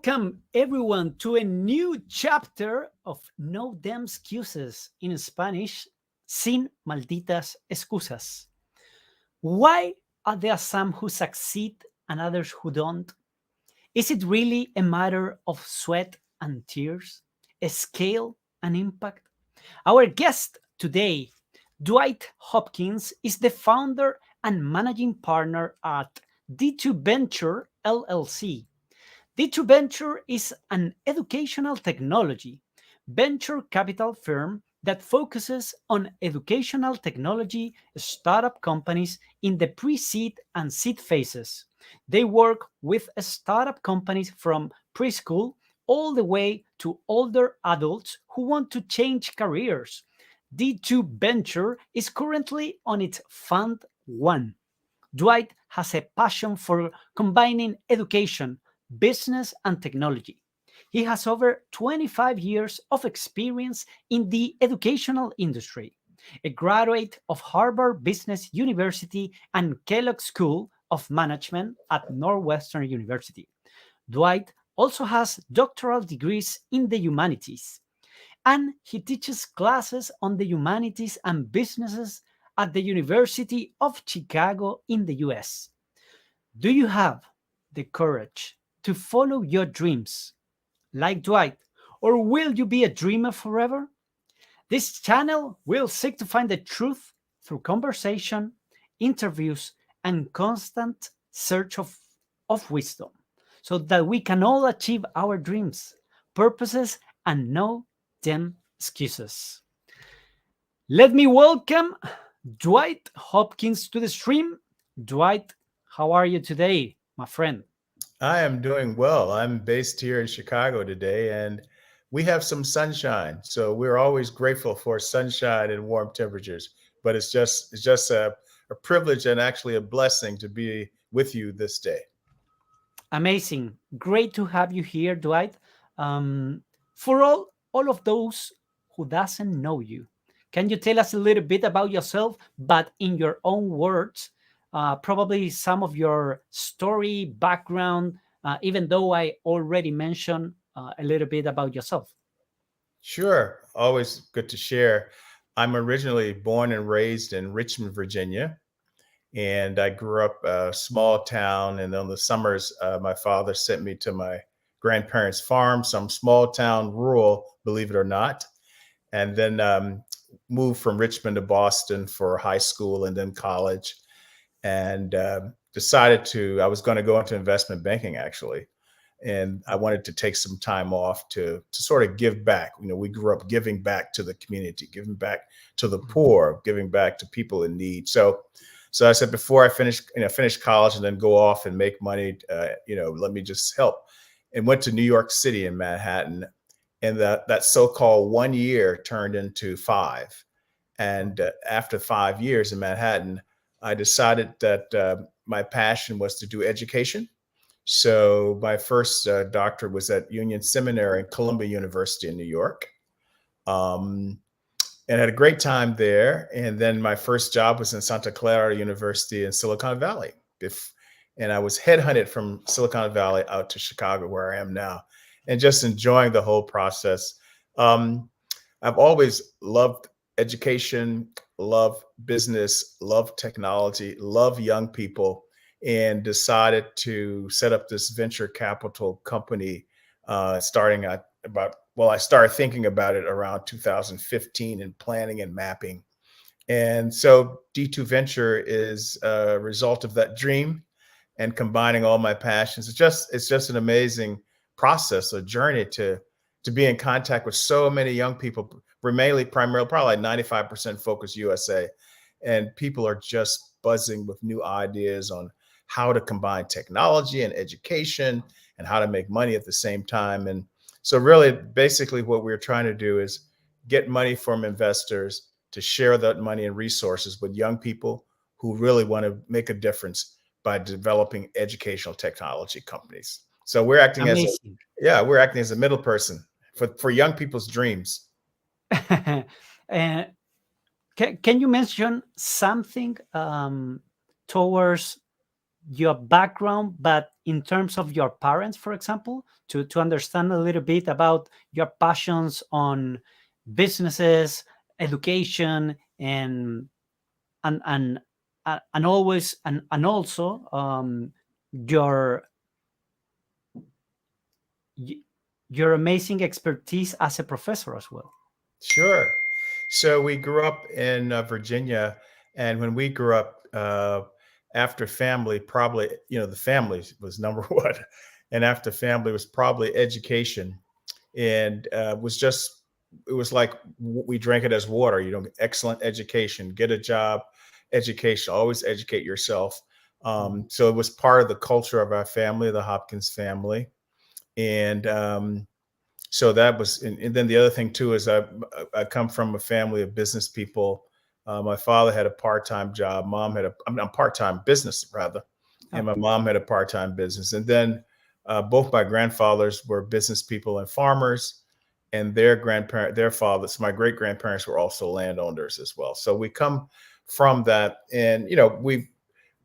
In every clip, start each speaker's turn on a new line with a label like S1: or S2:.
S1: welcome everyone to a new chapter of No Damn Excuses, in Spanish, Sin Malditas Excusas. Why are there some who succeed and others who don't? Is it really a matter of sweat and tears, a scale and impact? Our guest today, Dwight Hopkins, is the founder and managing partner at D2 Venture LLC. D2 Venture is an educational technology venture capital firm that focuses on educational technology startup companies in the pre-seed and seed phases. They work with startup companies from preschool all the way to older adults who want to change careers. D2 Venture is currently on its Fund 1. Dwight has a passion for combining education, business, and technology. He has over 25 years of experience in the educational industry, a graduate of Harvard Business University and Kellogg School of Management at Northwestern University. Dwight also has doctoral degrees in the humanities, and he teaches classes on the humanities and businesses at the University of Chicago in the US. Do you have the courage to follow your dreams like Dwight, or will you be a dreamer forever? This channel will seek to find the truth through conversation, interviews, and constant search of wisdom so that we can all achieve our dreams, purposes, and no damn excuses. Let me welcome Dwight Hopkins to the stream. Dwight, how are you today, my friend?
S2: I am doing well. I'm based here in Chicago today, and we have some sunshine. So we're always grateful for sunshine and warm temperatures. But it's just a privilege and actually a blessing to be with you this day.
S1: Amazing. Great to have you here, Dwight. For all of those who doesn't know you, can you tell us a little bit about yourself, but in your own words, probably some of your story, background, even though I already mentioned a little bit about yourself?
S2: Sure, always good to share. I'm originally born and raised in Richmond, Virginia, and I grew up a small town. And in the summers, my father sent me to my grandparents' farm, some small town, rural, believe it or not, and then moved from Richmond to Boston for high school and then college, and decided I was going to go into investment banking actually. And I wanted to take some time off to sort of give back. You know, we grew up giving back to the community, giving back to the poor, giving back to people in need. So I said, before I finish college and then go off and make money, let me just help. And went to New York City in Manhattan, and that so-called 1 year turned into 5. And after 5 years in Manhattan, I decided that my passion was to do education. So my first doctorate was at Union Seminary and Columbia University in New York, and had a great time there. And then my first job was in Santa Clara University in Silicon Valley. And I was headhunted from Silicon Valley out to Chicago, where I am now, and just enjoying the whole process. I've always loved education, love business, love technology, love young people, and decided to set up this venture capital company starting at I started thinking about it around 2015 and planning and mapping. And so D2 Venture is a result of that dream and combining all my passions. It's just an amazing process, a journey to be in contact with so many young people, primarily, probably like 95% focus USA. And people are just buzzing with new ideas on how to combine technology and education and how to make money at the same time. And so really, basically what we're trying to do is get money from investors to share that money and resources with young people who really want to make a difference by developing educational technology companies. So we're acting
S1: Amazing.
S2: we're acting as a middle person for young people's dreams.
S1: uh, can you mention something towards your background, but in terms of your parents, for example, to understand a little bit about your passions on businesses, education, and and always and also your your amazing expertise as a professor as well.
S2: Sure. So we grew up in Virginia, and when we grew up, after family, probably the family was number one, and after family was probably education, and was just it was like we drank it as water. Excellent education, get a job, education, always educate yourself. So it was part of the culture of our family, the Hopkins family, and so that was, and then the other thing too is I come from a family of business people. My father had a part-time job. Mom had a part-time business rather, and my mom had a part-time business. And then both my grandfathers were business people and farmers, and their fathers, my great grandparents, were also landowners as well. So we come from that, and we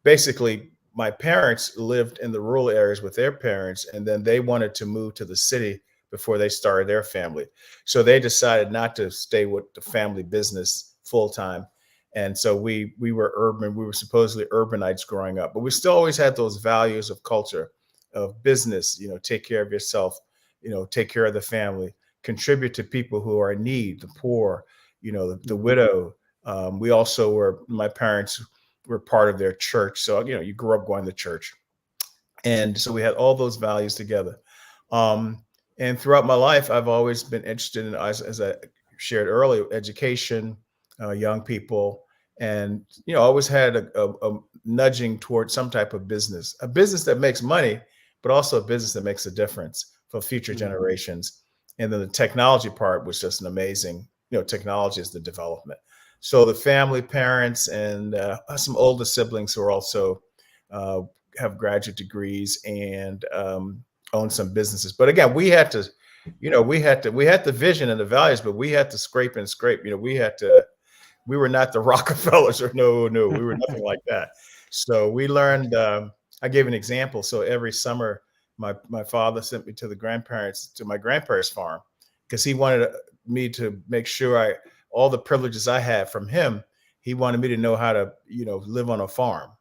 S2: basically, my parents lived in the rural areas with their parents, and then they wanted to move to the city before they started their family. So they decided not to stay with the family business full time. And so we were urban, we were supposedly urbanites growing up, but we still always had those values of culture, of business, take care of yourself, take care of the family, contribute to people who are in need, the poor, the widow. We also my parents were part of their church. So, you grew up going to church. And so we had all those values together. And throughout my life, I've always been interested in, as I shared earlier, education, young people, and always had a nudging towards some type of business, a business that makes money, but also a business that makes a difference for future generations. And then the technology part was just an amazing, technology is the development. So the family, parents, and some older siblings who are also have graduate degrees and own some businesses. But again, we had to, we had the vision and the values, but we had to scrape and scrape. We were not the Rockefellers, or no, we were nothing like that. So we learned. I gave an example. So every summer, my father sent me to my grandparents' farm, because he wanted me to make sure all the privileges I had from him. He wanted me to know how to, live on a farm.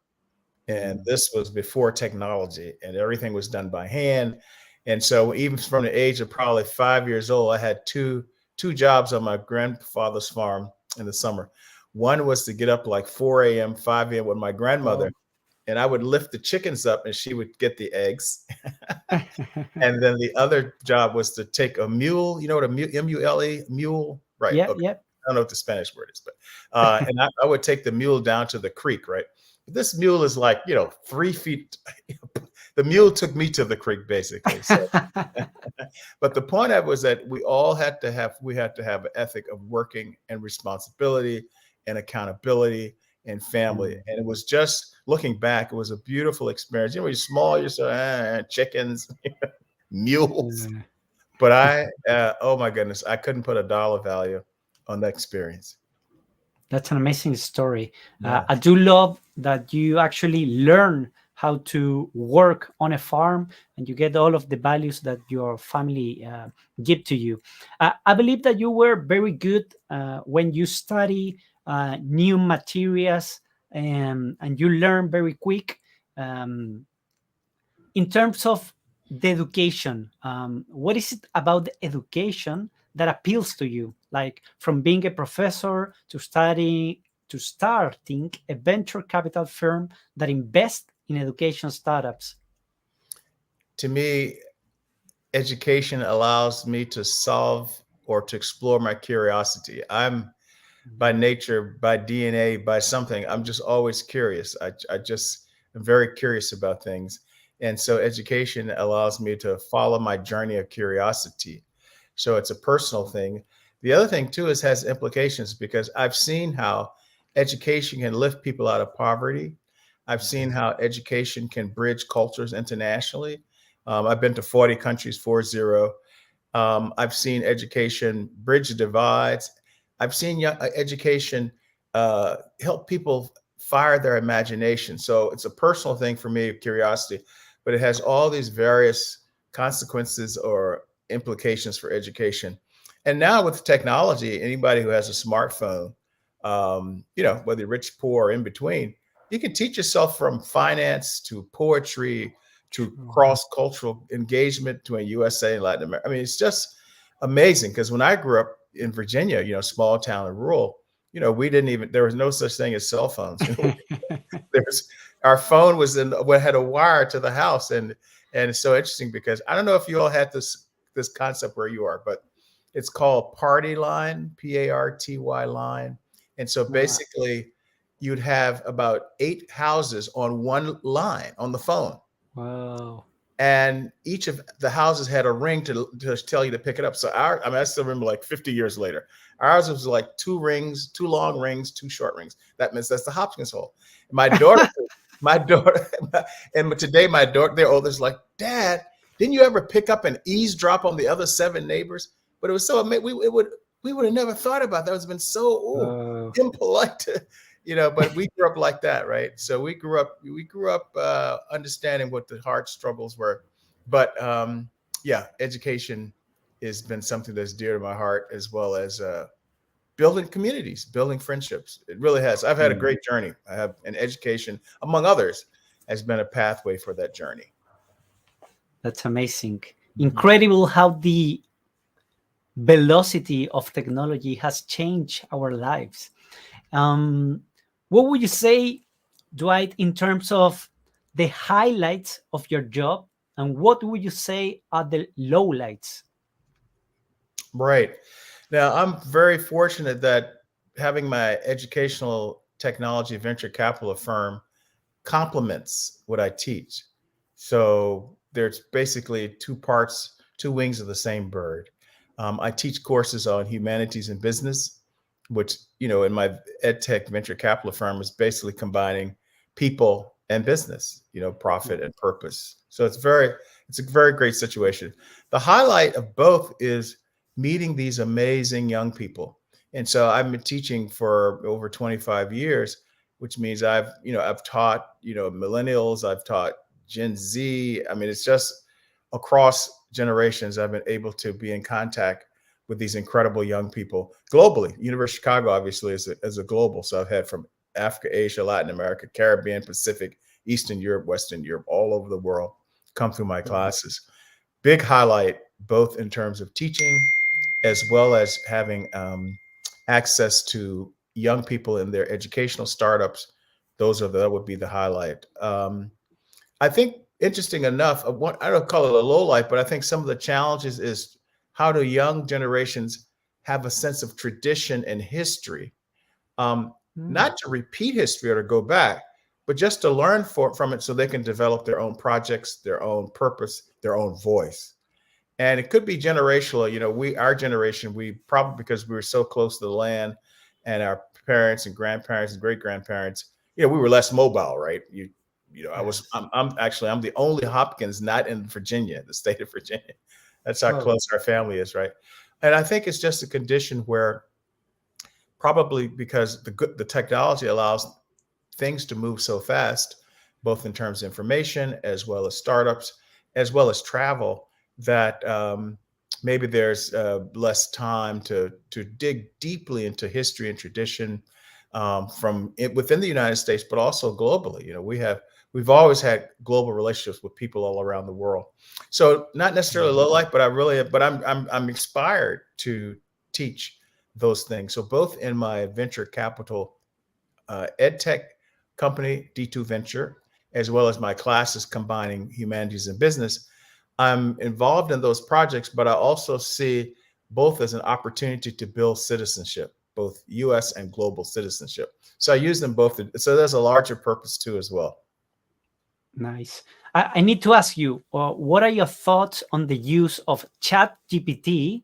S2: And this was before technology, and everything was done by hand. And so even from the age of probably 5 years old, I had two jobs on my grandfather's farm in the summer. One was to get up like 4 a.m., 5 a.m. with my grandmother, and I would lift the chickens up and she would get the eggs. And then the other job was to take a mule, what a mule, mule, right?
S1: Yeah,
S2: Okay.
S1: yeah.
S2: I don't know what the Spanish word is, but and I would take the mule down to the creek, right? This mule is like, 3 feet. The mule took me to the creek, basically. So, but the point of it was that we had to have an ethic of working and responsibility and accountability and family. And it was just, looking back, it was a beautiful experience. You're small, you're so chickens, mules. But oh my goodness, I couldn't put a dollar value on that experience.
S1: That's an amazing story.
S2: Yeah.
S1: I do love that you actually learn how to work on a farm, and you get all of the values that your family give to you. I believe that you were very good when you study new materials, and you learn very quick. In terms of the education, what is it about the education that appeals to you? Like from being a professor to starting a venture capital firm that invests in education startups.
S2: To me, education allows me to solve or to explore my curiosity. I'm by nature, by DNA, by something, I'm just always curious. I just am very curious about things. And so education allows me to follow my journey of curiosity. So it's a personal thing. The other thing too is has implications, because I've seen how education can lift people out of poverty. I've seen how education can bridge cultures internationally. I've been to 40 countries, 40. I've seen education bridge divides. I've seen education help people fire their imagination. So it's a personal thing for me, curiosity, but it has all these various consequences or implications for education. And now with technology, anybody who has a smartphone, whether you're rich, poor, or in between, you can teach yourself from finance to poetry to cross-cultural engagement between USA and Latin America. I mean, it's just amazing because when I grew up in Virginia, small town and rural, there was no such thing as cell phones. Our phone was had a wire to the house, and it's so interesting because I don't know if you all had this concept where you are, but it's called Party Line, PARTY line, and so basically you'd have about 8 houses on one line on the phone.
S1: Wow.
S2: And each of the houses had a ring to tell you to pick it up. So I still remember like 50 years later, ours was like 2 rings, 2 long rings, 2 short rings. That means that's the Hopkins hole. My daughter, and today my daughter, their oldest, like, Dad, didn't you ever pick up and eavesdrop on the other 7 neighbors? But it was so amazing. We would have never thought about that. It's been so impolite to, but we grew up like that, right? So we grew up understanding what the hard struggles were. But education has been something that's dear to my heart, as well as building communities, building friendships. It really has. I've had a great journey. I have an education, among others, has been a pathway for that journey.
S1: That's amazing. Incredible how the velocity of technology has changed our lives. What would you say, Dwight, in terms of the highlights of your job, and what would you say are the lowlights?
S2: Right. Now, I'm very fortunate that having my educational technology venture capital firm complements what I teach. So there's basically 2 parts, 2 wings of the same bird. I teach courses on humanities and business, which, in my ed tech venture capital firm is basically combining people and business, profit and purpose. So it's a very great situation. The highlight of both is meeting these amazing young people. And so I've been teaching for over 25 years, which means I've taught, millennials, I've taught Gen Z. I mean, it's just across generations, I've been able to be in contact with these incredible young people globally. University of Chicago, obviously, is a global. So I've had from Africa, Asia, Latin America, Caribbean, Pacific, Eastern Europe, Western Europe, all over the world come through my classes. Big highlight, both in terms of teaching, as well as having access to young people in their educational startups. That would be the highlight. I think, interesting enough, I don't call it a low light, but I think some of the challenges is how do young generations have a sense of tradition and history, not to repeat history or to go back, but just to learn from it so they can develop their own projects, their own purpose, their own voice. And it could be generational. Our generation, we probably, because we were so close to the land, and our parents and grandparents and great grandparents, we were less mobile, right? I'm the only Hopkins not in Virginia, the state of Virginia. That's how close our family is, right? And I think it's just a condition where, probably because the technology allows things to move so fast, both in terms of information, as well as startups, as well as travel, that maybe there's less time to dig deeply into history and tradition from within the United States, but also globally. We've always had global relationships with people all around the world. So not necessarily low light, but I'm inspired to teach those things. So both in my venture capital ed tech company, D2 Venture, as well as my classes combining humanities and business, I'm involved in those projects, but I also see both as an opportunity to build citizenship, both US and global citizenship. So I use them both. So there's a larger purpose too as well.
S1: Nice. I need to ask you, what are your thoughts on the use of ChatGPT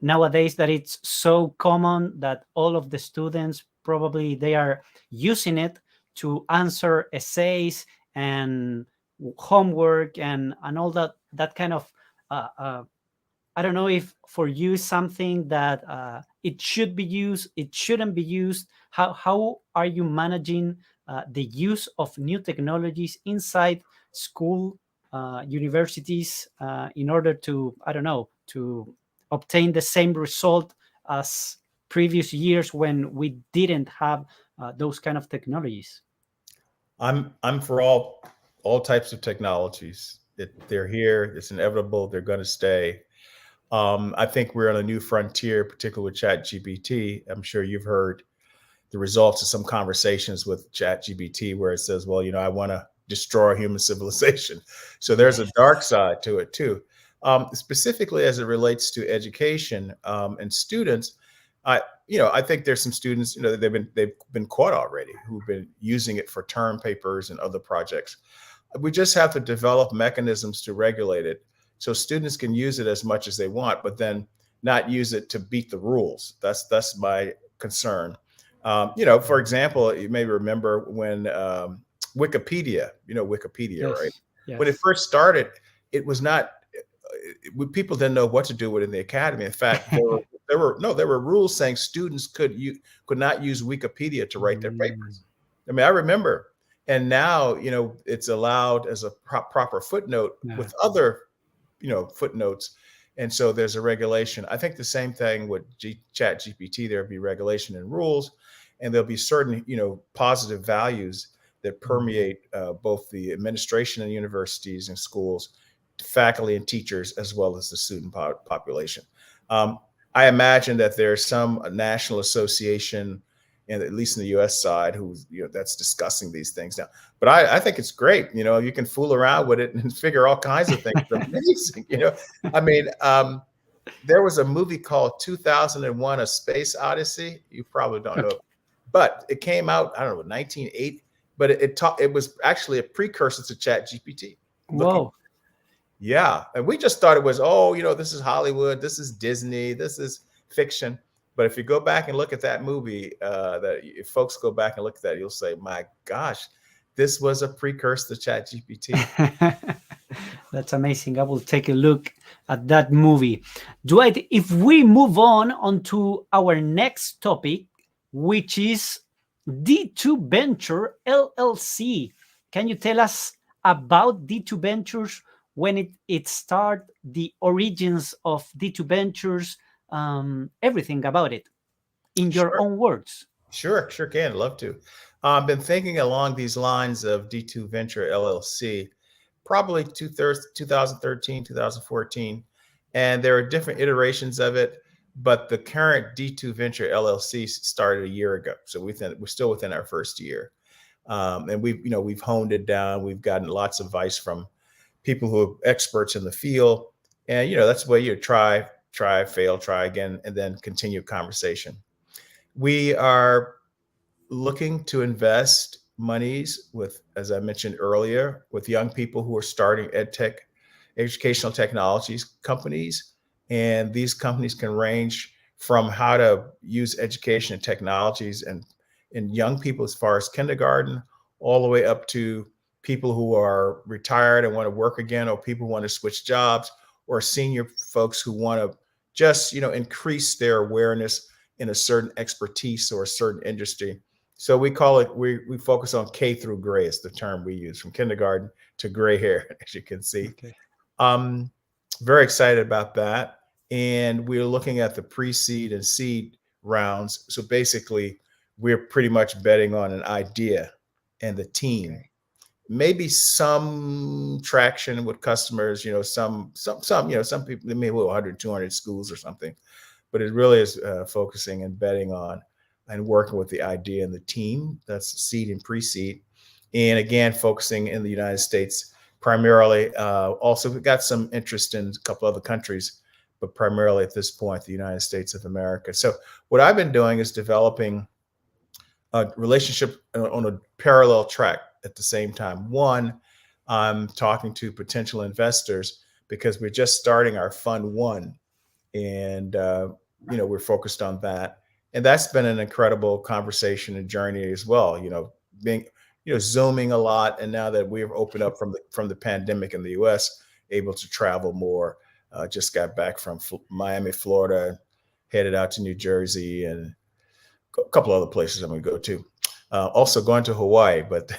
S1: nowadays, that it's so common that all of the students probably they are using it to answer essays and homework and all that kind of I don't know if for you is something that it should be used, it shouldn't be used. How are you managing the use of new technologies inside school, universities, in order to, I don't know, to obtain the same result as previous years when we didn't have those kind of technologies?
S2: I'm for all types of technologies. They're here. It's inevitable. They're going to stay. I think we're on a new frontier, particularly with ChatGPT. I'm sure you've heard the results of some conversations with ChatGPT where it says, well, I want to destroy human civilization. So there's a
S1: Yes.
S2: dark side to it too. Specifically as it relates to education and students, I think there's some students, they've been caught already who've been using it for term papers and other projects. We just have to develop mechanisms to regulate it so students can use it as much as they want, but then not use it to beat the rules. That's my concern. For example, you may remember when Wikipedia, Wikipedia, right?
S1: Yes.
S2: When it
S1: Yes.
S2: first started, it was not, people didn't know what to do with it in the academy. In fact, there were rules saying students could not use Wikipedia to write their
S1: Mm,
S2: papers. I mean, I remember, and now it's allowed as a proper footnote
S1: yeah.
S2: with other footnotes, and so there's a regulation. I think the same thing with Chat GPT. There'll be regulation and rules, and there'll be certain positive values that
S1: Mm.
S2: permeate both the administration and universities and schools, faculty and teachers, as well as the student population. Um, I imagine that there's some national association, and at least in the U.S. side, that's discussing these things now. But I think it's great. You can fool around with it and figure all kinds of things. It's amazing. I mean, there was a movie called 2001: A Space Odyssey. You probably don't know,
S1: Okay.
S2: but it came out, I don't know, 1980. But it was actually a precursor to Chat GPT. Looking,
S1: Whoa.
S2: yeah, and we just thought it was, this is Hollywood, this is Disney, this is fiction. But if you go back and look at that movie, that if folks go back and look at that, you'll say, my gosh, this was a precursor to Chat GPT.
S1: That's amazing. I will take a look at that movie. Dwight, if we move on to our next topic, which is D2 Venture LLC. Can you tell us about D2 Ventures, when it started, the origins of D2 Ventures, everything about it in your
S2: Sure.
S1: own words?
S2: Sure can. Love to. I've been thinking along these lines of D2 Venture LLC, probably 2013, 2014. And there are different iterations of it, but the current D2 Venture LLC started a year ago. So we're still within our first year. And we've honed it down. We've gotten lots of advice from people who are experts in the field. And, that's the way you try, fail, try again, and then continue conversation. We are looking to invest monies with, as I mentioned earlier, with young people who are starting ed tech, educational technologies companies. And these companies can range from how to use education and technologies and in young people as far as kindergarten, all the way up to people who are retired and want to work again, or people who want to switch jobs, or senior folks who want to just, increase their awareness in a certain expertise or a certain industry. So we call it, we focus on K through gray is the term we use, from kindergarten to gray hair, as you can see.
S1: Okay.
S2: Um, very excited about that. And we're looking at the pre-seed and seed rounds. So basically, we're pretty much betting on an idea and the team.
S1: Okay.
S2: Maybe some traction with customers, some people, maybe 100, 200 schools or something. But it really is focusing and betting on and working with the idea and the team. That's seed and pre-seed. And again, focusing in the United States primarily. Also, we've got some interest in a couple other countries, but primarily at this point, the United States of America. So what I've been doing is developing a relationship on a parallel track at the same time. One, I'm talking to potential investors because we're just starting our fund one, and we're focused on that. And that's been an incredible conversation and journey as well. Being Zooming a lot, and now that we've opened up from the pandemic in the U.S., able to travel more. Just got back from Miami, Florida, headed out to New Jersey, and a couple other places I'm going to go to. Also going to Hawaii, but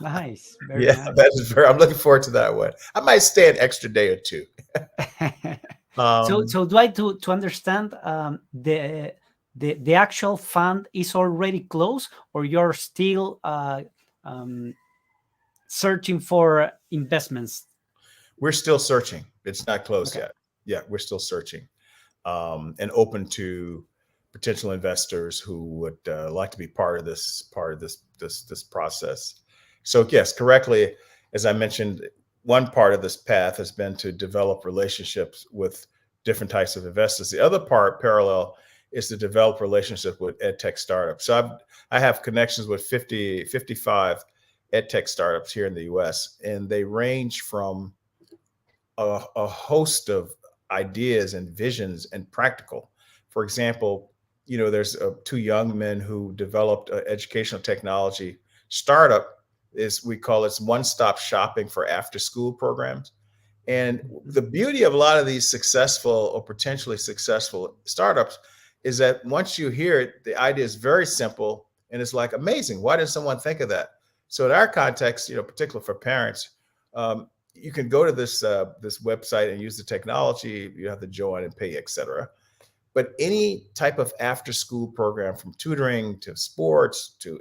S1: Nice, very
S2: yeah,
S1: nice.
S2: that is very. I'm looking forward to that one. I might stay an extra day or two.
S1: So,
S2: Um,
S1: so do I to understand the actual fund is already closed, or you're still um, searching for investments?
S2: we're still searching. It's not closed
S1: Okay.
S2: yet. Yeah, we're still searching, and open to potential investors who would like to be part of this process. So yes, correctly, as I mentioned, one part of this path has been to develop relationships with different types of investors. The other part, parallel, is to develop relationships with ed tech startups. So I have connections with 55 ed tech startups here in the US, and they range from a host of ideas and visions and practical. For example, there's two young men who developed an educational technology startup. Is we call it one-stop shopping for after-school programs. And the beauty of a lot of these successful or potentially successful startups is that once you hear it, the idea is very simple and it's like amazing. Why didn't someone think of that? So in our context, particularly for parents, you can go to this website and use the technology. You have to join and pay, etc. But any type of after school program, from tutoring to sports to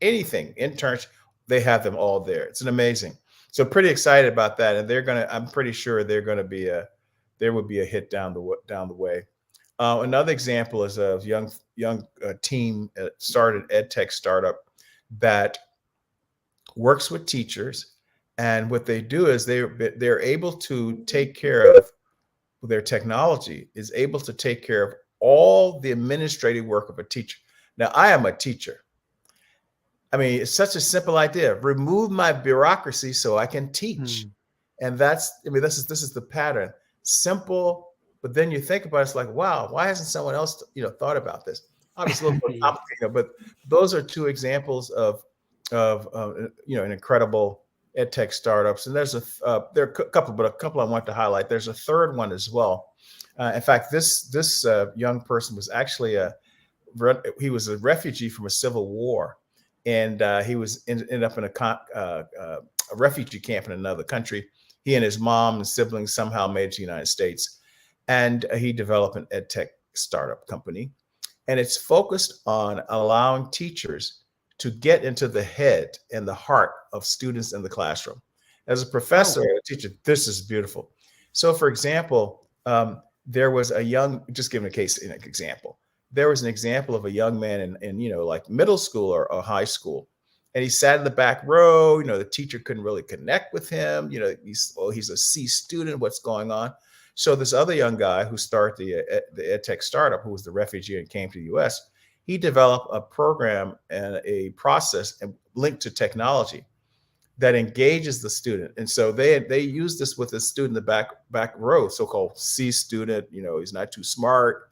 S2: anything, interns, they have them all there. It's an amazing. So pretty excited about that, and I'm pretty sure there would be a hit down the way. Another example is a young team started ed tech startup that works with teachers, and what they do is they're able to take care of their technology is able to take care of all the administrative work of a teacher. Now, I am a teacher. I mean, it's such a simple idea. Remove my bureaucracy so I can teach.
S1: Hmm.
S2: And this is the pattern. Simple, but then you think about it, it's like, wow, why hasn't someone else, thought about this? Obviously, a little more
S1: Yes.
S2: complicated, but those are two examples of an incredible ed tech startups. And there are a couple I want to highlight. There's a third one as well. In fact, this young person was actually he was a refugee from a civil war, and he ended up in a refugee camp in another country. He and his mom and siblings somehow made it to the United States, and he developed an ed tech startup company, and it's focused on allowing teachers to get into the head and the heart of students in the classroom. As a professor
S1: Oh,
S2: and a teacher, this is beautiful. So, for example, there was just giving an example. There was an example of a young man in like middle school or high school, and he sat in the back row. The teacher couldn't really connect with him. He's a C student. What's going on? So this other young guy who started the ed tech startup, who was the refugee and came to the U.S., he developed a program and a process and linked to technology that engages the student. And so they use this with a student in the back row, so-called C student. He's not too smart.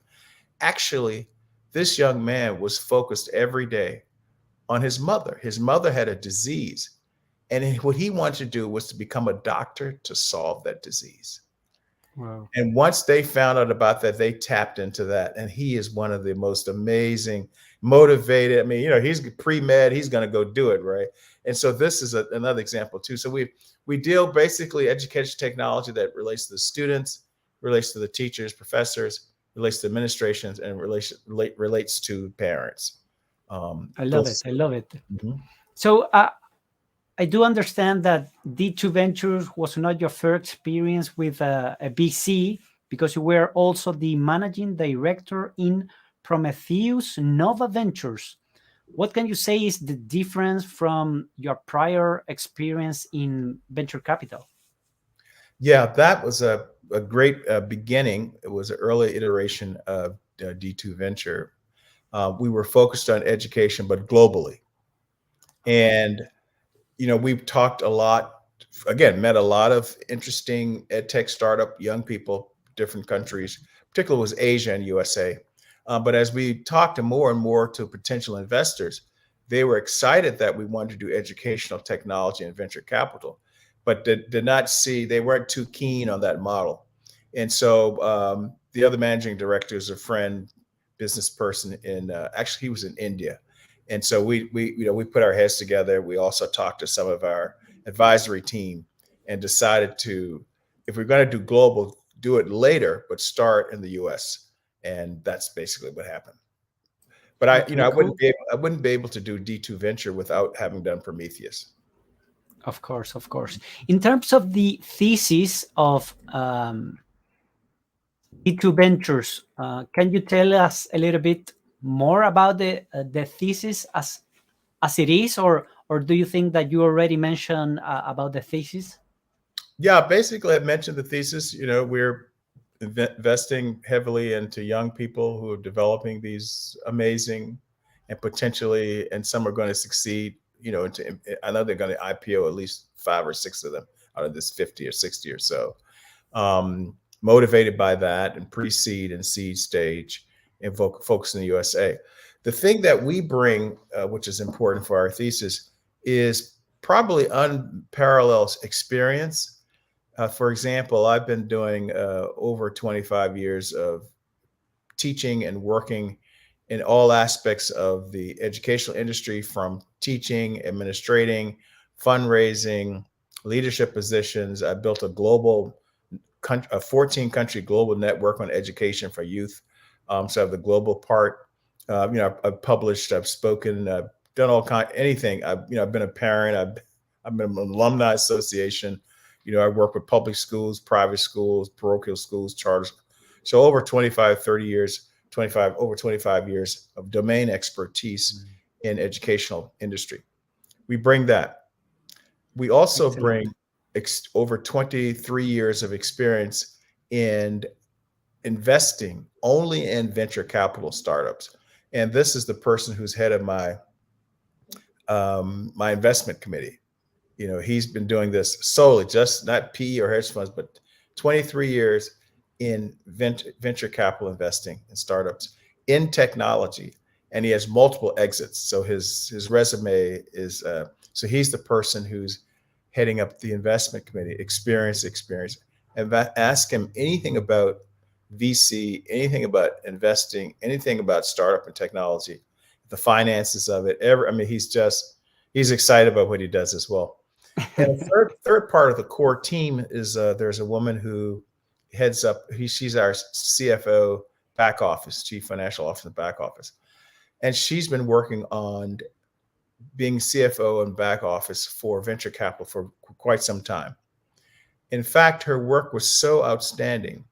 S2: Actually, this young man was focused every day on his mother. His mother had a disease, and what he wanted to do was to become a doctor to solve that disease.
S1: wow.
S2: And once they found out about that, they tapped into that. And he is one of the most amazing, motivated. I mean, he's pre-med, he's going to go do it, right? And so this is another example too. So we deal basically education technology that relates to the students, relates to the teachers, professors, relates to administrations, and relates to parents.
S1: I love it.
S2: Those.
S1: I love it.
S2: Mhm.
S1: So I do understand that D2 Ventures was not your first experience with a VC, because you were also the managing director in Prometheus Nova Ventures. What can you say is the difference from your prior experience in venture capital?
S2: Yeah, that was a great beginning. It was an early iteration of D2 Venture. We were focused on education, but globally. And, we've talked a lot, again, met a lot of interesting ed tech startup, young people, different countries, particularly was Asia and USA. But as we talked to more and more to potential investors, they were excited that we wanted to do educational technology and venture capital, but did not see, they weren't too keen on that model. And so the other managing director is a friend, business person actually, he was in India. And so we put our heads together. We also talked to some of our advisory team and decided to, if we're going to do global, do it later, but start in the US. And that's basically what happened. But
S1: Okay,
S2: I
S1: cool.
S2: wouldn't be able to do D2 Venture without having done Prometheus.
S1: Of course, of course. In terms of the thesis of D2 Ventures, can you tell us a little bit more about the thesis as it is, or do you think that you already mentioned about the thesis?
S2: Yeah, basically, I mentioned the thesis. We're investing heavily into young people who are developing these amazing and potentially, and some are going to succeed. I know they're going to IPO at least 5 or 6 of them out of this 50 or 60 or so. Motivated by that and pre-seed and seed stage, and folks in the USA. The thing that we bring, which is important for our thesis, is probably unparalleled experience. For example, I've been doing over 25 years of teaching and working in all aspects of the educational industry, from teaching, administrating, fundraising, leadership positions. I built a 14-country global network on education for youth. So I have the global part. I've published, I've spoken, I've done anything. I've been a parent. I've been an alumni association. I work with public schools, private schools, parochial schools, charters. So over 25 years of domain expertise in educational industry. We bring that. We also bring over 23 years of experience in investing only in venture capital startups. And this is the person who's head of my investment committee. He's been doing this solely, just not PE or hedge funds, but 23 years in venture capital investing in startups in technology. And he has multiple exits. So his resume is, so he's the person who's heading up the investment committee, experience. And ask him anything about VC, anything about investing, anything about startup and technology, the finances of it. He's excited about what he does as well. And the third part of the core team is there's a woman who heads up. She's our CFO back office, chief financial officer back office, and she's been working on being CFO and back office for venture capital for quite some time. In fact, her work was so outstanding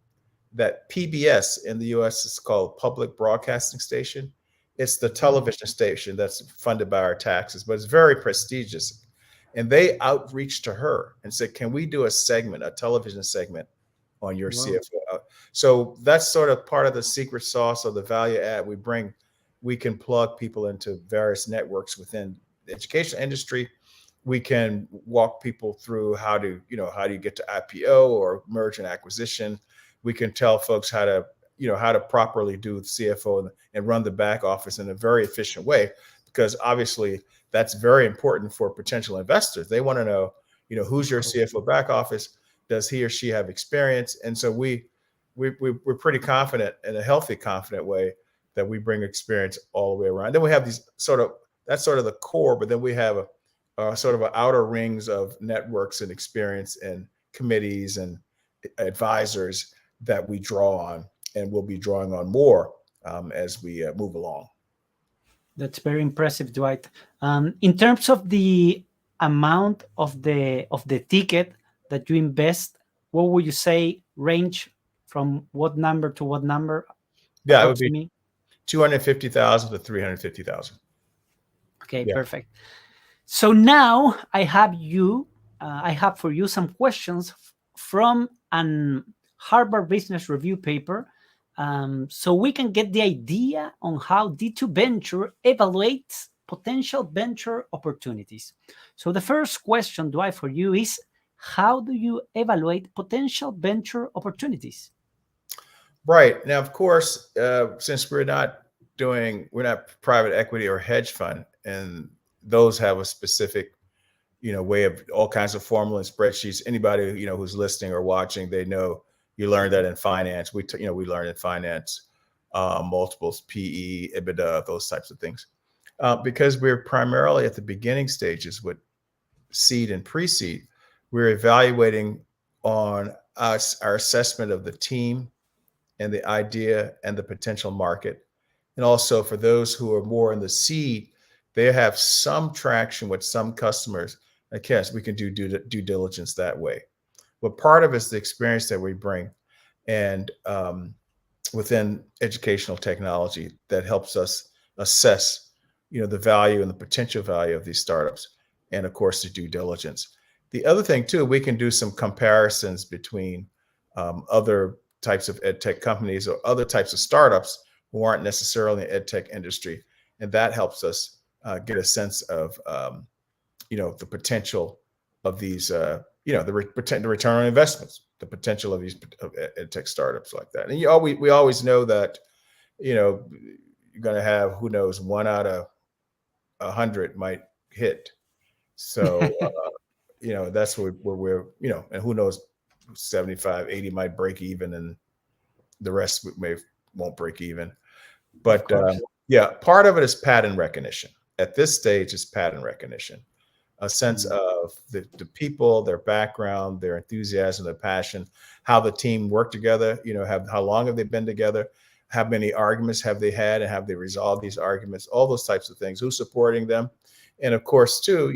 S2: that PBS in the US is called Public Broadcasting Station. It's the television station that's funded by our taxes, but it's very prestigious. And they outreached to her and said, can we do a television segment on your CFO? So that's sort of part of the secret sauce of the value add we bring. We can plug people into various networks within the education industry. We can walk people through how do you get to IPO or merger and acquisition. We can tell folks how to properly do CFO and run the back office in a very efficient way, because obviously that's very important for potential investors. They want to know, who's your CFO back office? Does he or she have experience? And so we're pretty confident, in a healthy, confident way, that we bring experience all the way around. Then we have that's sort of the core, but then we have a sort of an outer rings of networks and experience and committees and advisors that we draw on, and we'll be drawing on more as we move along.
S1: That's very impressive, Dwight. In terms of the amount of the ticket that you invest, what would you say range from what number to what number?
S2: Yeah, it would be 250,000 to 350,000.
S1: Okay, yeah. Perfect. So now I have for you some questions from an Harvard Business Review paper, so we can get the idea on how D2 Venture evaluates potential venture opportunities. So the first question, Dwight, for you is, how do you evaluate potential venture opportunities?
S2: Right. Now, of course, since we're not private equity or hedge fund, and those have a specific, way of all kinds of formula and spreadsheets. Anybody, who's listening or watching, they know you learn that in finance. We learn in finance, multiples, PE, EBITDA, those types of things. Because we're primarily at the beginning stages with seed and pre-seed. We're evaluating on us, our assessment of the team and the idea and the potential market. And also for those who are more in the seed, they have some traction with some customers. I guess we can do due diligence that way. But part of it is the experience that we bring, and within educational technology that helps us assess, the value and the potential value of these startups, and of course the due diligence. The other thing too, we can do some comparisons between other types of ed tech companies or other types of startups who aren't necessarily in the ed tech industry, and that helps us get a sense of the potential of these the return on investments, the potential of these ed tech startups like that. And we always know that you're going to have, who knows, 1 out of 100 might hit. So that's where we're and who knows, 75, 80 might break even, and the rest won't break even. But part of it is pattern recognition. At this stage, it's pattern recognition, a sense of the people, their background, their enthusiasm, their passion, how the team worked together, how long have they been together, how many arguments have they had, and have they resolved these arguments, all those types of things, who's supporting them. And of course, too,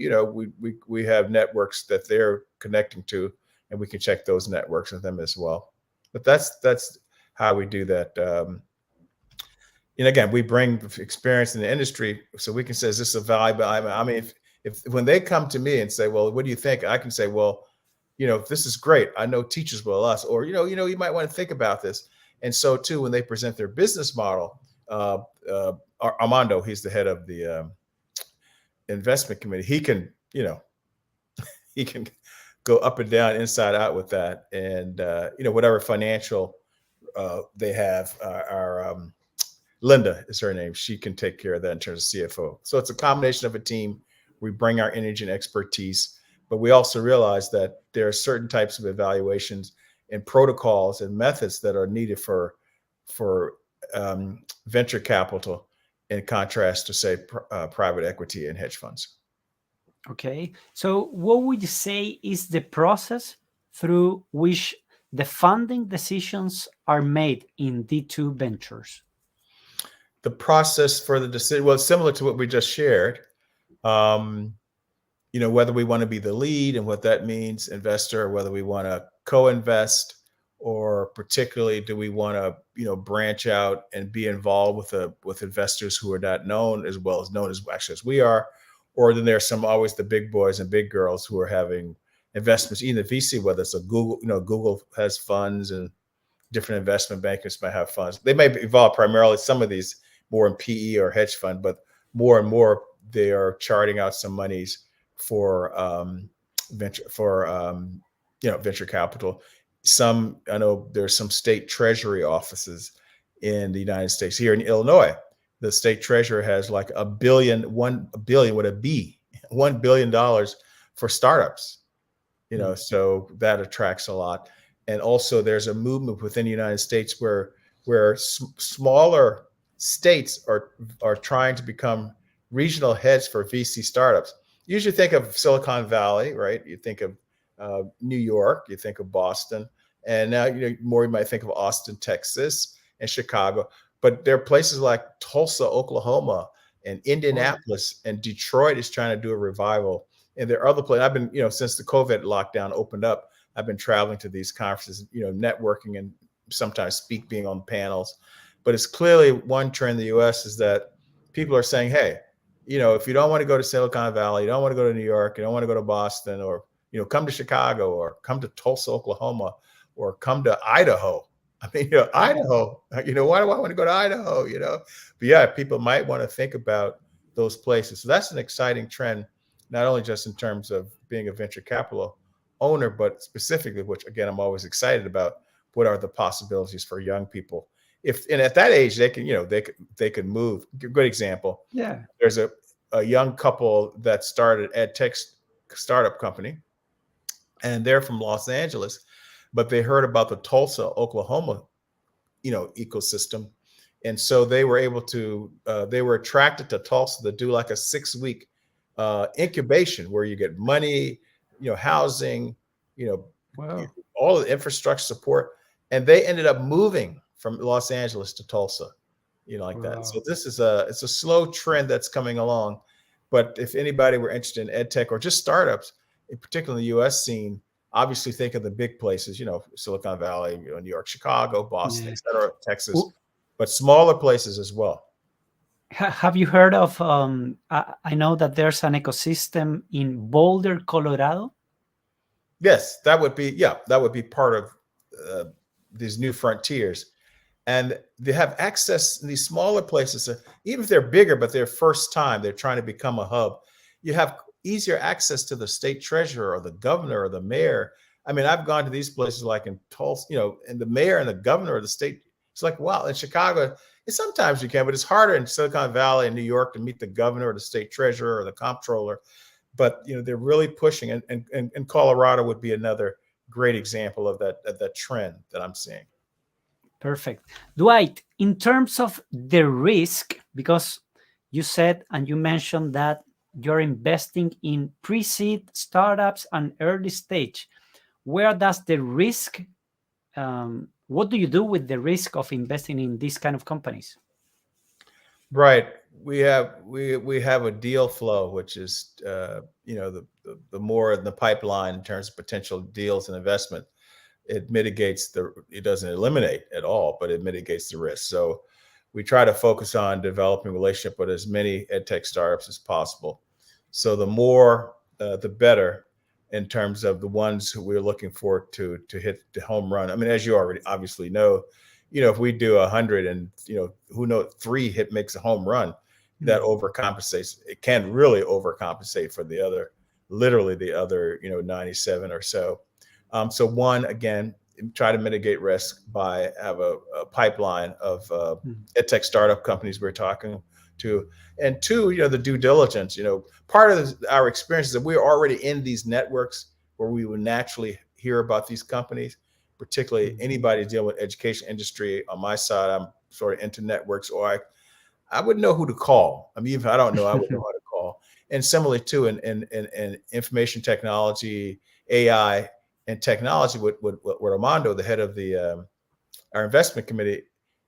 S2: we have networks that they're connecting to, and we can check those networks with them as well. But that's how we do that. And again, we bring experience in the industry, so we can say, is this a valuable? I mean, if when they come to me and say, well, what do you think? I can say, well, this is great. I know teachers will us, or you might want to think about this. And so too, when they present their business model, Armando, he's the head of the investment committee. He can, he can go up and down, inside out with that, and whatever financial they have. Our Linda is her name. She can take care of that in terms of CFO. So it's a combination of a team. We bring our energy and expertise, but we also realize that there are certain types of evaluations and protocols and methods that are needed for venture capital, in contrast to, say, private equity and hedge funds.
S1: Okay. So what would you say is the process through which the funding decisions are made in D2 ventures?
S2: The process for the decision, well, it's similar to what we just shared. Whether we want to be the lead and what that means, investor, or whether we want to co-invest, or particularly do we want to, branch out and be involved with investors who are not known as well as known as we are, or then there's always the big boys and big girls who are having investments, even VC, whether it's a Google, Google has funds, and different investment bankers might have funds. They may evolve primarily, some of these more in PE or hedge fund, but more and more they are charting out some monies for venture capital. I know there's some state treasury offices in the United States. Here in Illinois, the state treasurer has like $1 billion with a B, $1 billion for startups. So that attracts a lot. And also there's a movement within the United States where smaller states are trying to become regional heads for VC startups. You usually think of Silicon Valley, right? You think of New York, you think of Boston, and now you might think of Austin, Texas, and Chicago. But there are places like Tulsa, Oklahoma, and Indianapolis, and Detroit is trying to do a revival. And there are other places. I've been, since the COVID lockdown opened up, I've been traveling to these conferences, networking, and sometimes being on panels. But it's clearly one trend in the US is that people are saying, hey, if you don't want to go to Silicon Valley, you don't want to go to New York, you don't want to go to Boston, or, come to Chicago, or come to Tulsa, Oklahoma, or come to Idaho. I mean, Idaho, why do I want to go to Idaho? But yeah, people might want to think about those places. So that's an exciting trend, not only just in terms of being a venture capital owner, but specifically, which again, I'm always excited about, what are the possibilities for young people? And at that age, they can, they can move. Good example.
S1: Yeah.
S2: There's a young couple that started ed tech startup company, and they're from Los Angeles, but they heard about the Tulsa, Oklahoma, ecosystem, And so they were able to, they were attracted to Tulsa to do like a 6-week incubation where you get money, housing,
S1: Wow.
S2: all the infrastructure support. And they ended up moving from Los Angeles to Tulsa, like that. So
S1: Wow.
S2: it's a slow trend that's coming along. But if anybody were interested in ed tech or just startups, in particular in the US scene, obviously think of the big places, Silicon Valley, New York, Chicago, Boston,
S1: Yeah.
S2: et cetera, Texas,
S1: W-
S2: but smaller places as well.
S1: Have you heard of? I know that there's an ecosystem in Boulder, Colorado.
S2: Yes, that would be part of uh, these new frontiers. And they have access in these smaller places, even if they're bigger, but they're first time, they're trying to become a hub. You have easier access to the state treasurer or the governor or the mayor. I mean, I've gone to these places like in Tulsa, and the mayor and the governor of the state. It's like, wow, in Chicago, sometimes you can, but it's harder in Silicon Valley and New York to meet the governor or the state treasurer or the comptroller. But they're really pushing, and Colorado would be another great example of that trend that I'm seeing.
S1: Perfect. Dwight, in terms of the risk, because you said and you mentioned that you're investing in pre-seed startups and early stage, where does the risk, what do you do with the risk of investing in these kind of companies?
S2: Right. We have a deal flow, which is the more in the pipeline in terms of potential deals and investment. It doesn't eliminate at all, but it mitigates the risk. So we try to focus on developing relationship with as many ed tech startups as possible. So the more, the better in terms of the ones who we're looking for to hit the home run. I mean, as you already obviously know, if we do 100 and, who knows, 3 makes a home run, that overcompensates. It can really overcompensate for literally the other, 97 or so. So one, again, try to mitigate risk by have a pipeline of ed tech startup companies we're talking to. And 2, the due diligence, part of our experience is that we're already in these networks where we would naturally hear about these companies, particularly anybody dealing with education industry. On my side, I'm sort of into networks, or I wouldn't know who to call. I mean, if I don't know, I would know how to call. And similarly too, in information technology, AI, and technology, with Armando, the head of our investment committee,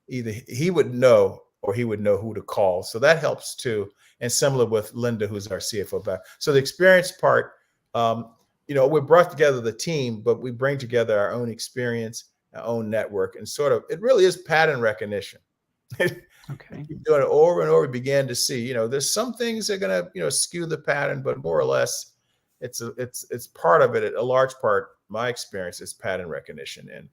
S2: either he would know or he would know who to call. So that helps too. And similar with Linda, who's our CFO back. So the experience part, we brought together the team, but we bring together our own experience, our own network, and sort of, it really is pattern recognition.
S1: Okay.
S2: Keep doing it over and over. We began to see, there's some things that are going to, skew the pattern, but more or less, it's part of it. A large part, my experience, is pattern recognition. And,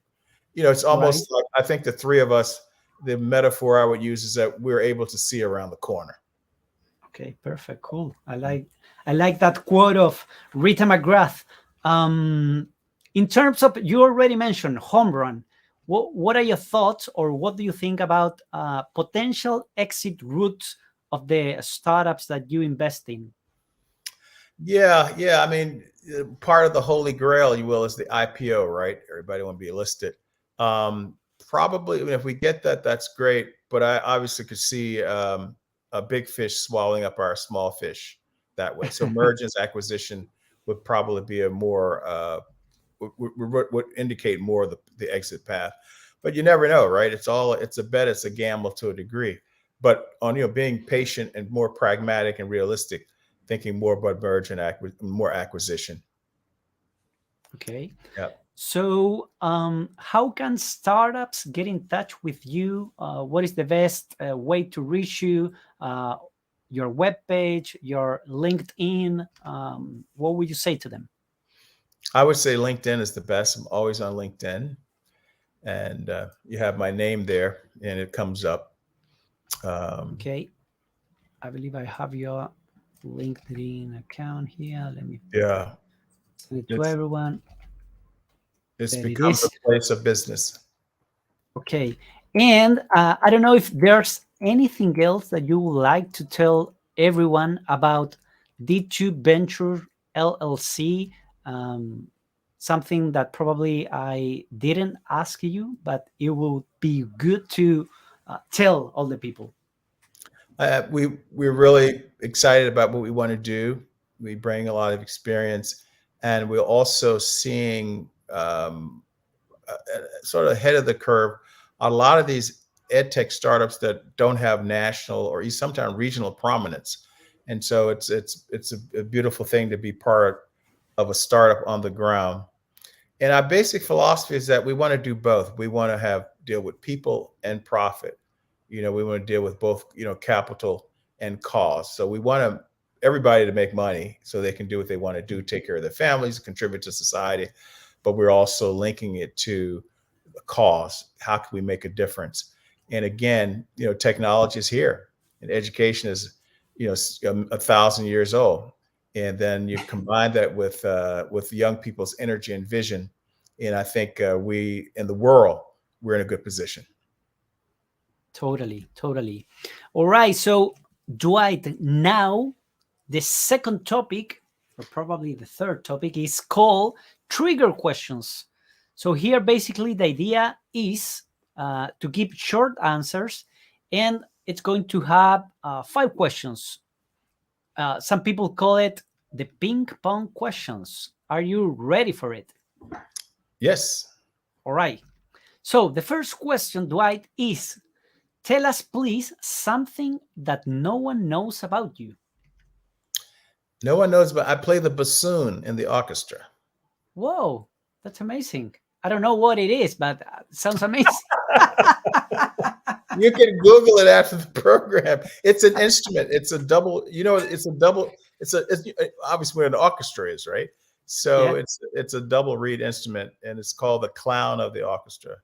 S2: it's almost like, I think the 3 of us, the metaphor I would use is that we're able to see around the corner.
S1: Okay, perfect, cool. I like that quote of Rita McGrath. In terms of, you already mentioned home run. What are your thoughts, or what do you think about potential exit routes of the startups that you invest in?
S2: Yeah. I mean, part of the holy grail, you will, is the IPO, right? Everybody want to be listed. Probably, if we get that, that's great. But I obviously could see a big fish swallowing up our small fish that way. So mergers, acquisition would probably be a more would indicate more of the exit path. But you never know, right? It's a bet, it's a gamble to a degree. But on being patient and more pragmatic and realistic, thinking more about merger and more acquisition.
S1: Okay.
S2: Yeah.
S1: So, how can startups get in touch with you? What is the best way to reach you? Your webpage, your LinkedIn? What would you say to them?
S2: I would say LinkedIn is the best. I'm always on LinkedIn, and you have my name there, and it comes up.
S1: Okay, I believe I have your LinkedIn account here. Let me
S2: Yeah,
S1: send it to everyone.
S2: it's
S1: There it
S2: become the
S1: is.
S2: place of business.
S1: Okay, and I don't know if there's anything else that you would like to tell everyone about D2 Venture LLC. Something that probably I didn't ask you, but it will be good to tell all the people?
S2: We're really excited about what we want to do. We bring a lot of experience, and we're also seeing sort of ahead of the curve a lot of these ed tech startups that don't have national or sometimes regional prominence, and so it's a beautiful thing to be part of a startup on the ground. And our basic philosophy is that we want to do both. We want to deal with people and profit. We want to deal with both, capital and cost. So we want everybody to make money so they can do what they want to do, take care of their families, contribute to society. But we're also linking it to the cost. How can we make a difference? And again, technology is here, and education is, 1,000 years old. And then you combine that with young people's energy and vision, and I think we in the world, we're in a good position.
S1: Totally, totally. All right. So, Dwight, now the second topic, or probably the third topic, is called trigger questions. So here, basically, the idea is to give short answers, and it's going to have 5 questions. Some people call it the ping pong questions. Are you ready for it?
S2: Yes.
S1: All right. So the first question, Dwight, is tell us, please, something that no one knows about you.
S2: No one knows, but I play the bassoon in the orchestra.
S1: Whoa, that's amazing. I don't know what it is, but it sounds amazing.
S2: You can Google it after the program. It's an instrument. It's a double, it's a double, it's obviously where an orchestra is, right? So
S1: Yeah.
S2: it's a double reed instrument, and it's called the clown of the orchestra.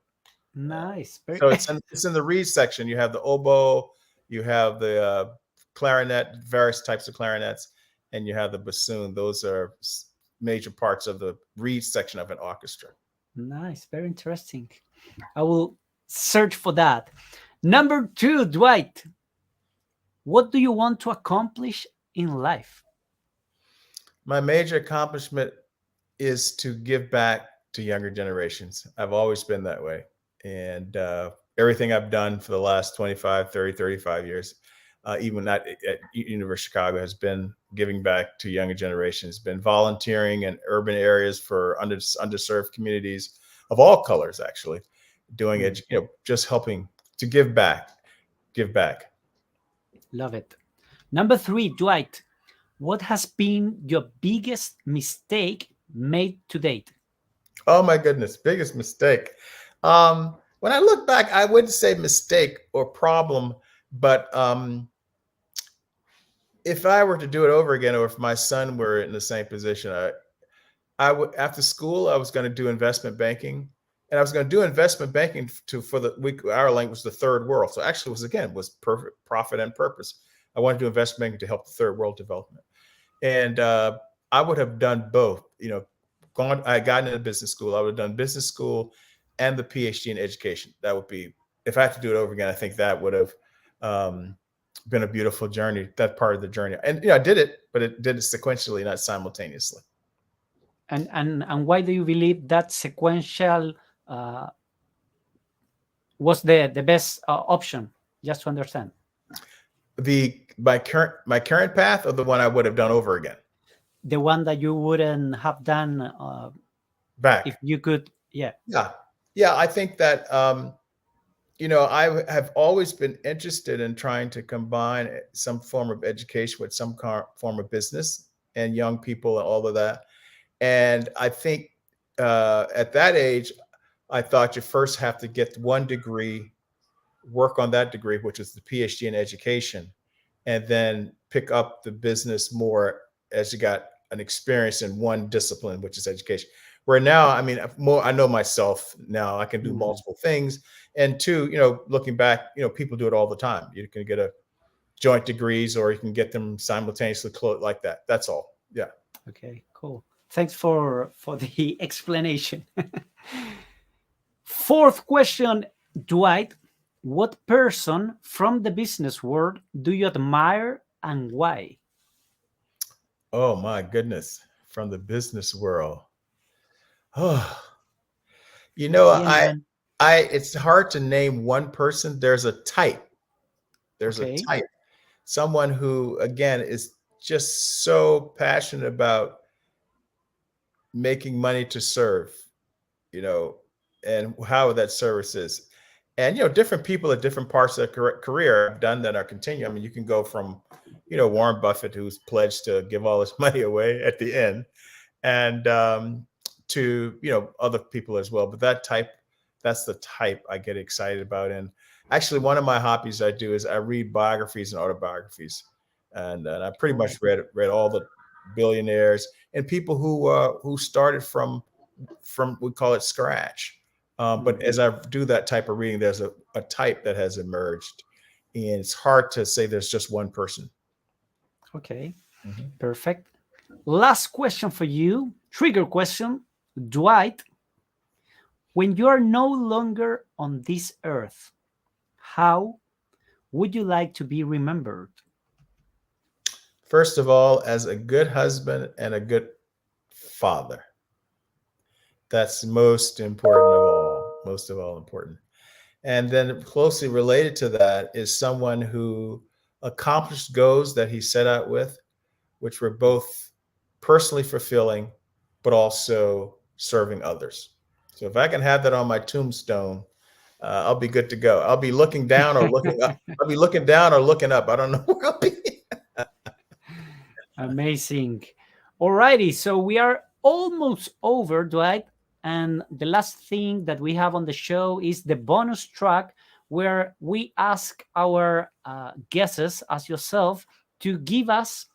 S1: Nice.
S2: So it's in the reed section. You have the oboe, you have the clarinet, various types of clarinets, and you have the bassoon. Those are major parts of the reed section of an orchestra.
S1: Nice. Very interesting. I will search for that. Number 2, Dwight. What do you want to accomplish in life?
S2: My major accomplishment is to give back to younger generations. I've always been that way. And everything I've done for the last 25, 30, 35 years, even at University of Chicago, has been giving back to younger generations, been volunteering in urban areas for underserved communities of all colors, actually, doing just helping to give back.
S1: Love it. Number 3, Dwight. What has been your biggest mistake made to date?
S2: Oh my goodness, biggest mistake. When I look back, I wouldn't say mistake or problem, but if I were to do it over again, or if my son were in the same position, I would, after school, I was going to do investment banking, and I was going to do investment banking our language, the third world. So actually, was perfect profit and purpose. I wanted to do investment banking to help the third world development, and I would have done both. I got into business school. I would have done business school and the PhD in education. That would be, if I had to do it over again, I think that would have been a beautiful journey. That part of the journey, and I did it, but it did it sequentially, not simultaneously.
S1: And why do you believe that sequential was the best option? Just to understand.
S2: My current path, or the one I would have done over again?
S1: The one that you wouldn't have done
S2: back
S1: if you could. Yeah.
S2: I think that I have always been interested in trying to combine some form of education with some form of business and young people and all of that. And I think at that age, I thought you first have to get one degree, work on that degree, which is the PhD in education, and then pick up the business more as you got an experience in one discipline, which is education. Where now, I mean, I know myself now, I can do multiple things. And 2, looking back, people do it all the time. You can get a joint degrees, or you can get them simultaneously like that. That's all. Yeah.
S1: Okay, cool. Thanks for the explanation. Fourth question, Dwight. What person from the business world do you admire and why?
S2: Oh my goodness, from the business world. Oh, It's hard to name one person. There's a type. There's a
S1: Okay.
S2: type. Someone who, again, is just so passionate about making money to serve, you know, and how that service is. And, different people at different parts of their career have done that or continue. I mean, you can go from, Warren Buffett, who's pledged to give all his money away at the end, and to, other people as well. But that's the type I get excited about. And actually, one of my hobbies I do is I read biographies and autobiographies. And I pretty
S1: Oh.
S2: much read all the billionaires and people who started from we call it scratch. But
S1: Mhm.
S2: as I do that type of reading, there's a type that has emerged, and it's hard to say there's just one person.
S1: Okay.
S2: Mhm.
S1: Perfect. Last question for you. Trigger question. Dwight, when you are no longer on this earth, how would you like to be remembered?
S2: First of all, as a good husband and a good father. That's most important of all, most of all important. And then closely related to that is someone who accomplished goals that he set out with, which were both personally fulfilling, but also serving others. So if I can have that on my tombstone, I'll be good to go. I'll be looking down or looking up. I'll be looking down or looking up. I don't know where I'll be.
S1: Amazing. Alrighty, so we are almost over, Dwight. And the last thing that we have on the show is the bonus track where we ask our guests, as yourself, to give us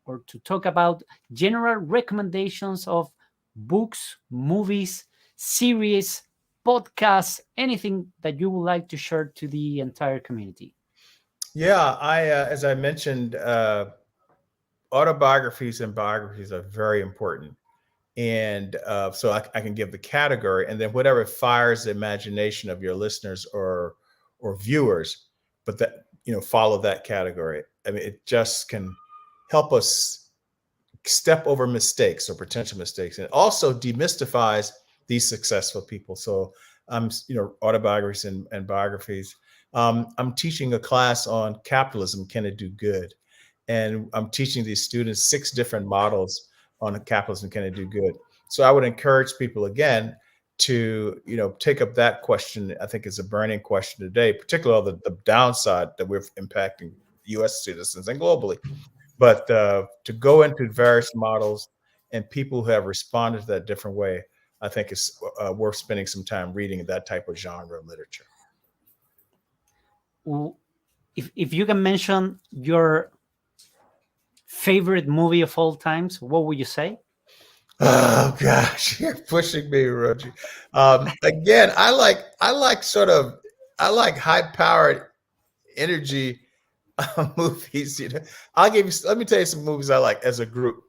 S1: or to talk about general recommendations of books, movies, series, podcasts, anything that you would like to share to the entire community.
S2: Yeah, as I mentioned, autobiographies and biographies are very important. And so I can give the category, and then whatever fires the imagination of your listeners or viewers, but that follow that category. I mean, it just can help us step over mistakes or potential mistakes, and it also demystifies these successful people. So autobiographies and biographies. I'm teaching a class on capitalism. Can it do good? And I'm teaching these students 6 different models on capitalism. Can it do good? So I would encourage people again to take up that question. I think it's a burning question today, particularly the downside that we're impacting U.S. citizens and globally. But to go into various models and people who have responded to that different way, I think it's worth spending some time reading that type of genre of literature.
S1: If you can mention your favorite movie of all times, what would you say?
S2: Oh gosh, you're pushing me, Roger. Again, I like high powered energy movies. Let me tell you some movies I like as a group.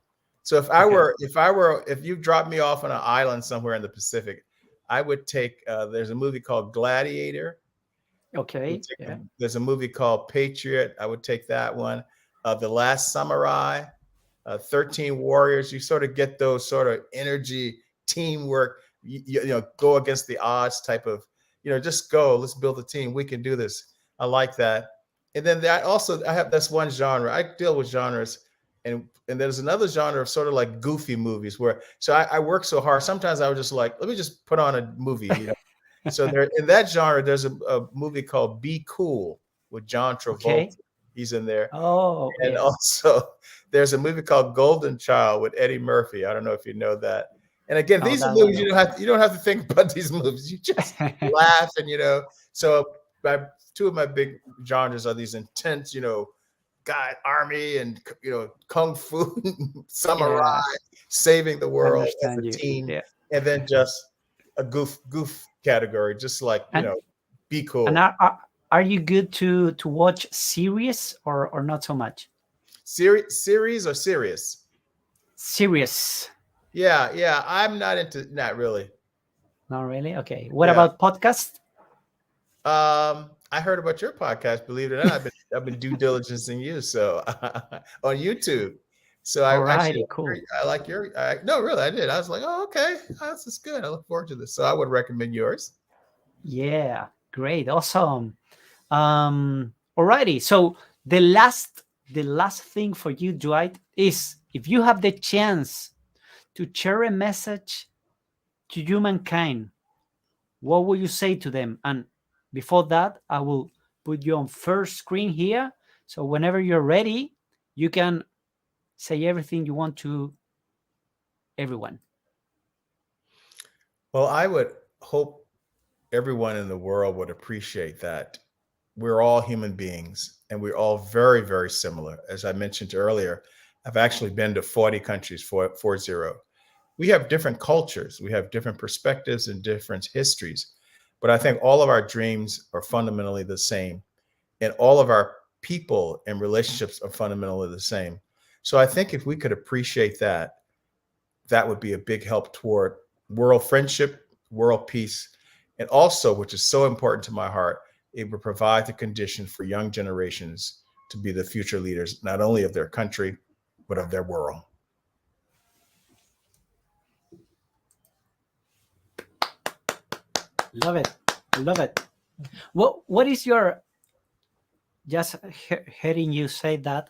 S2: So
S1: Okay.
S2: if you dropped me off on an island somewhere in the Pacific, I would take. There's a movie called Gladiator.
S1: Okay. Yeah.
S2: There's a movie called Patriot. I would take that one. The Last Samurai, 13 Warriors. You sort of get those sort of energy, teamwork. Go against the odds type of. Just go. Let's build a team. We can do this. I like that. And then I have that's one genre. I deal with genres, and there's another genre of sort of like goofy movies where I work so hard. Sometimes I would just like, let me just put on a movie. So there in that genre, there's a movie called Be Cool with John Travolta.
S1: Okay.
S2: He's in there.
S1: Oh,
S2: And
S1: yes.
S2: also there's a movie called Golden Child with Eddie Murphy. I don't know if you know that. And again,
S1: No,
S2: these are
S1: that one
S2: movies
S1: no.
S2: you don't have to think about these movies. You just laugh and So two of my big genres are these intense, guy army and kung fu samurai
S1: Yeah,
S2: saving the
S1: I
S2: world as
S1: understand
S2: a
S1: you.
S2: team,
S1: Yeah.
S2: and then just a goof category, just like
S1: And
S2: be
S1: and
S2: cool.
S1: are you good to watch series or not so much?
S2: Series or serious?
S1: Serious.
S2: Yeah. I'm not really.
S1: Not really. Okay. What
S2: Yeah.
S1: about podcast?
S2: I heard about your podcast. Believe it or not, I've been due diligencing you so on YouTube. So I actually
S1: Alrighty, cool.
S2: I like no, really, I did. I was like, oh, okay, this is good. I look forward to this. So I would recommend yours.
S1: Yeah, great, awesome. Alrighty. So the last thing for you, Dwight, is if you have the chance to share a message to humankind, what will you say to them? And before that, I will put you on first screen here. So whenever you're ready, you can say everything you want to everyone.
S2: Well, I would hope everyone in the world would appreciate that we're all human beings and we're all very, very similar. As I mentioned earlier, I've actually been to 40 countries, 40. We have different cultures, we have different perspectives and different histories, but I think all of our dreams are fundamentally the same, and all of our people and relationships are fundamentally the same. So I think if we could appreciate that, that would be a big help toward world friendship, world peace, and also, which is so important to my heart, it would provide the condition for young generations to be the future leaders, not only of their country, but of their world.
S1: Love it. Love it. What is your, just hearing you say that,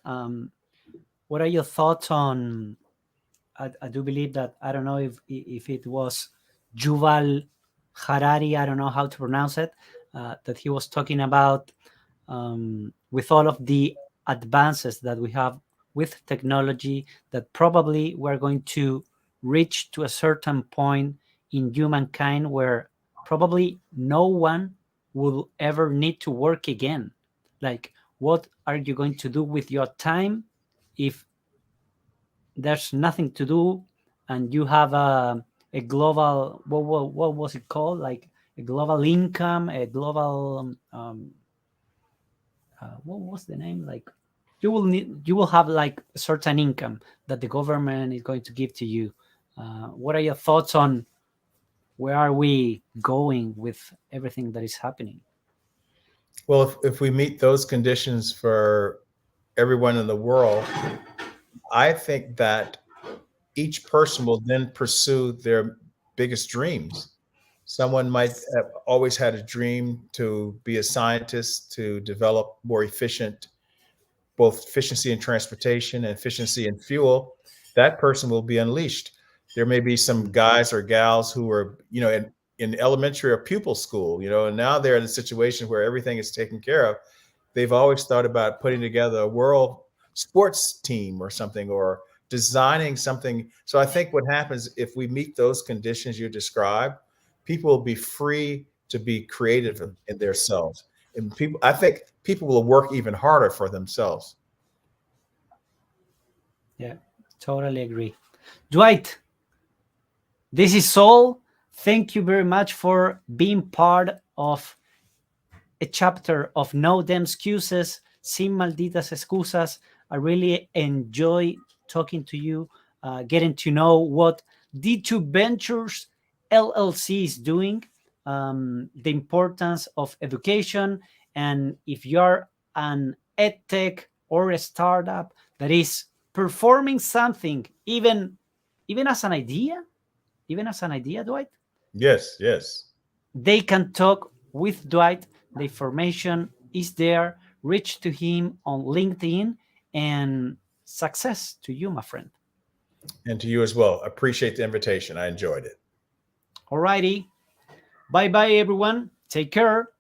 S1: what are your thoughts on, I do believe that, I don't know if it was Yuval Harari, I don't know how to pronounce it, that he was talking about, with all of the advances that we have with technology, that probably we're going to reach to a certain point in humankind where probably no one will ever need to work again. Like, what are you going to do with your time if there's nothing to do and you have a global, what was it called, like a global income, a global, what was the name, like you will have like a certain income that the government is going to give to you. What are your thoughts on where are we going with everything that is happening?
S2: Well, if we meet those conditions for everyone in the world, I think that each person will then pursue their biggest dreams. Someone might have always had a dream to be a scientist, to develop more efficient, both efficiency in transportation and efficiency in fuel. That person will be unleashed. There may be some guys or gals who are, in elementary or pupil school, and now they're in a situation where everything is taken care of. They've always thought about putting together a world sports team or something, or designing something. So I think what happens if we meet those conditions you described, people will be free to be creative in themselves. And I think people will work even harder for themselves.
S1: Yeah, totally agree. Dwight, this is all. Thank you very much for being part of a chapter of No Damn Excuses, Sin Malditas Excusas. I really enjoy talking to you, getting to know what D2 Ventures LLC is doing, the importance of education, and if you're an edtech or a startup that is performing something, even as an idea, Dwight,
S2: Yes, yes.
S1: they can talk with Dwight. The information is there. Reach to him on LinkedIn, and success to you, my friend.
S2: And to you as well. Appreciate the invitation. I enjoyed it.
S1: Alrighty. Bye bye, everyone. Take care.